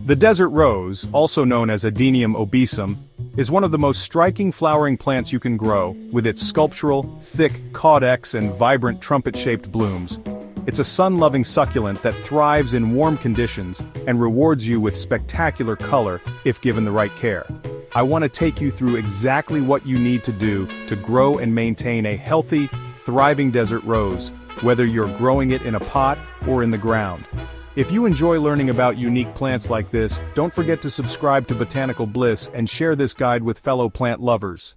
The desert rose, also known as Adenium obesum, is one of the most striking flowering plants you can grow, with its sculptural, thick caudex and vibrant trumpet-shaped blooms. It's a sun-loving succulent that thrives in warm conditions and rewards you with spectacular color if given the right care. I want to take you through exactly what you need to do to grow and maintain a healthy, thriving desert rose, whether you're growing it in a pot or in the ground. If you enjoy learning about unique plants like this, don't forget to subscribe to Botanical Bliss and share this guide with fellow plant lovers.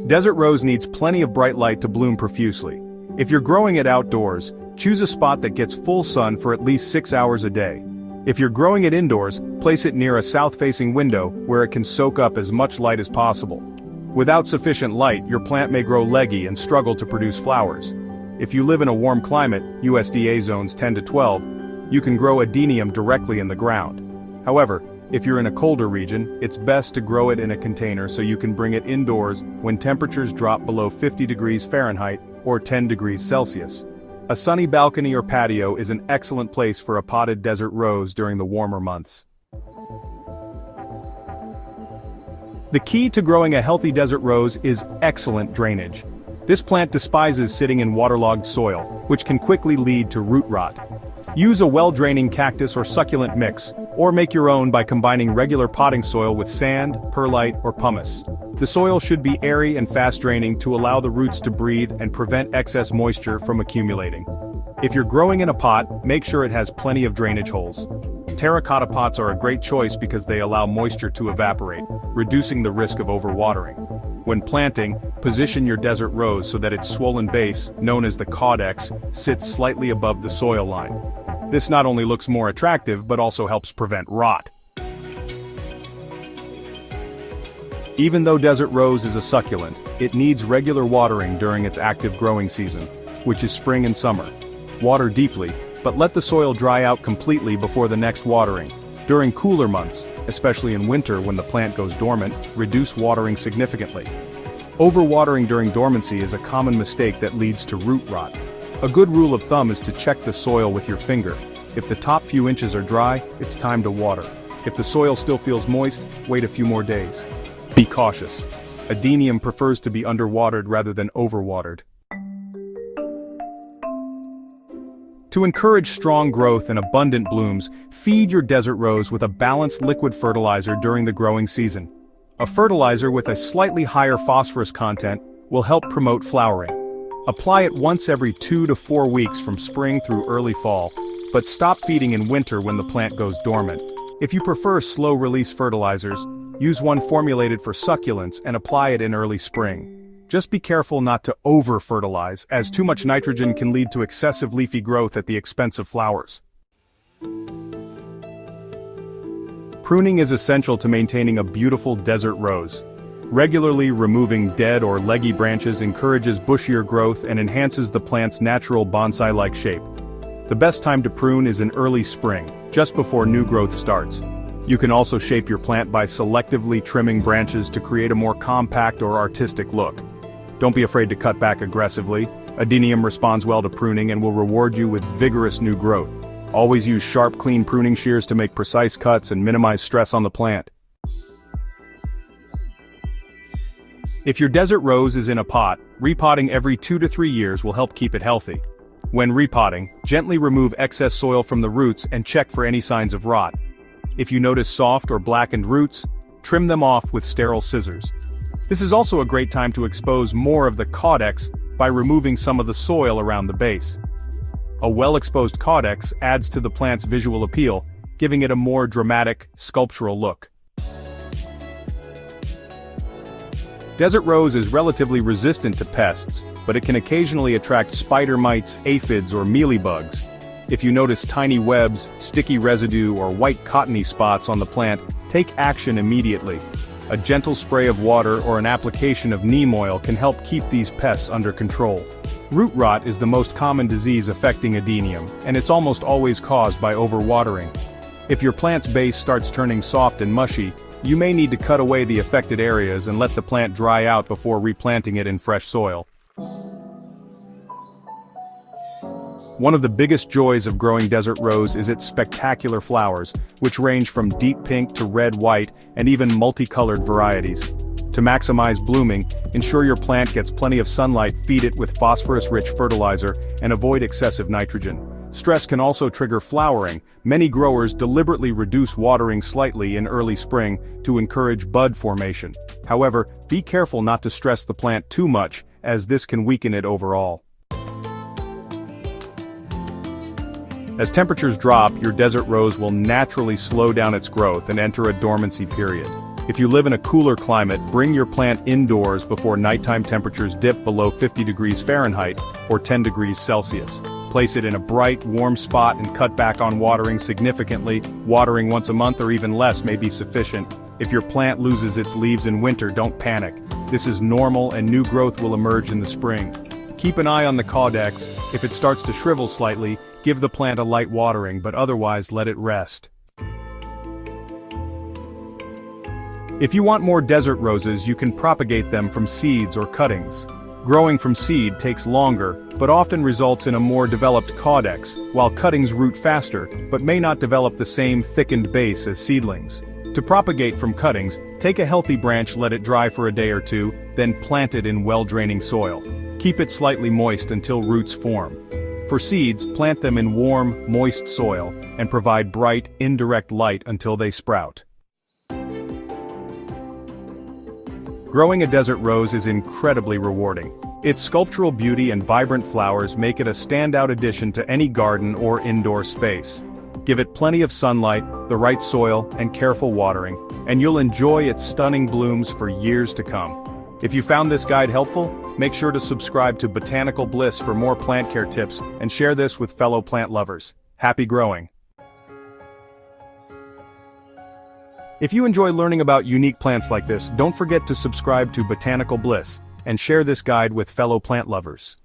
Desert rose needs plenty of bright light to bloom profusely. If you're growing it outdoors, choose a spot that gets full sun for at least 6 hours a day. If you're growing it indoors, place it near a south-facing window where it can soak up as much light as possible. Without sufficient light, your plant may grow leggy and struggle to produce flowers. If you live in a warm climate, USDA zones 10 to 12, you can grow Adenium directly in the ground. However, if you're in a colder region, it's best to grow it in a container so you can bring it indoors when temperatures drop below 50 degrees Fahrenheit or 10 degrees Celsius. A sunny balcony or patio is an excellent place for a potted desert rose during the warmer months. The key to growing a healthy desert rose is excellent drainage. This plant despises sitting in waterlogged soil, which can quickly lead to root rot. Use a well-draining cactus or succulent mix, or make your own by combining regular potting soil with sand, perlite, or pumice. The soil should be airy and fast-draining to allow the roots to breathe and prevent excess moisture from accumulating. If you're growing in a pot, make sure it has plenty of drainage holes. Terracotta pots are a great choice because they allow moisture to evaporate, reducing the risk of overwatering. When planting, position your desert rose so that its swollen base, known as the caudex, sits slightly above the soil line. This not only looks more attractive but also helps prevent rot. Even though desert rose is a succulent, it needs regular watering during its active growing season, which is spring and summer. Water deeply, but let the soil dry out completely before the next watering. During cooler months, especially in winter when the plant goes dormant, reduce watering significantly. Overwatering during dormancy is a common mistake that leads to root rot. A good rule of thumb is to check the soil with your finger. If the top few inches are dry, it's time to water. If the soil still feels moist, wait a few more days. Be cautious. Adenium prefers to be underwatered rather than overwatered. To encourage strong growth and abundant blooms, feed your desert rose with a balanced liquid fertilizer during the growing season. A fertilizer with a slightly higher phosphorus content will help promote flowering. Apply it once every 2 to 4 weeks from spring through early fall, but stop feeding in winter when the plant goes dormant. If you prefer slow-release fertilizers, use one formulated for succulents and apply it in early spring. Just be careful not to over-fertilize, as too much nitrogen can lead to excessive leafy growth at the expense of flowers. Pruning is essential to maintaining a beautiful desert rose. Regularly removing dead or leggy branches encourages bushier growth and enhances the plant's natural bonsai-like shape. The best time to prune is in early spring, just before new growth starts. You can also shape your plant by selectively trimming branches to create a more compact or artistic look. Don't be afraid to cut back aggressively. Adenium responds well to pruning and will reward you with vigorous new growth. Always use sharp, clean pruning shears to make precise cuts and minimize stress on the plant. If your desert rose is in a pot, repotting every 2 to 3 years will help keep it healthy. When repotting, gently remove excess soil from the roots and check for any signs of rot. If you notice soft or blackened roots, trim them off with sterile scissors. This is also a great time to expose more of the caudex by removing some of the soil around the base. A well-exposed caudex adds to the plant's visual appeal, giving it a more dramatic, sculptural look. Desert rose is relatively resistant to pests, but it can occasionally attract spider mites, aphids, or mealybugs. If you notice tiny webs, sticky residue, or white cottony spots on the plant, take action immediately. A gentle spray of water or an application of neem oil can help keep these pests under control. Root rot is the most common disease affecting Adenium, and it's almost always caused by overwatering. If your plant's base starts turning soft and mushy, you may need to cut away the affected areas and let the plant dry out before replanting it in fresh soil. One of the biggest joys of growing desert rose is its spectacular flowers, which range from deep pink to red-white and even multicolored varieties. To maximize blooming, ensure your plant gets plenty of sunlight, feed it with phosphorus-rich fertilizer, and avoid excessive nitrogen. Stress can also trigger flowering. Many growers deliberately reduce watering slightly in early spring to encourage bud formation. However, be careful not to stress the plant too much, as this can weaken it overall. As temperatures drop, your desert rose will naturally slow down its growth and enter a dormancy period. If you live in a cooler climate, bring your plant indoors before nighttime temperatures dip below 50 degrees Fahrenheit or 10 degrees Celsius. Place it in a bright, warm spot and cut back on watering significantly. Watering once a month or even less may be sufficient. If your plant loses its leaves in winter, don't panic. This is normal and new growth will emerge in the spring. Keep an eye on the caudex. If it starts to shrivel slightly, give the plant a light watering, but otherwise let it rest. If you want more desert roses, you can propagate them from seeds or cuttings. Growing from seed takes longer, but often results in a more developed caudex, while cuttings root faster, but may not develop the same thickened base as seedlings. To propagate from cuttings, take a healthy branch, let it dry for a day or two, then plant it in well-draining soil. Keep it slightly moist until roots form. For seeds, plant them in warm, moist soil, and provide bright, indirect light until they sprout. Growing a desert rose is incredibly rewarding. Its sculptural beauty and vibrant flowers make it a standout addition to any garden or indoor space. Give it plenty of sunlight, the right soil, and careful watering, and you'll enjoy its stunning blooms for years to come. If you found this guide helpful, make sure to subscribe to Botanical Bliss for more plant care tips and share this with fellow plant lovers. Happy growing! If you enjoy learning about unique plants like this, don't forget to subscribe to Botanical Bliss and share this guide with fellow plant lovers.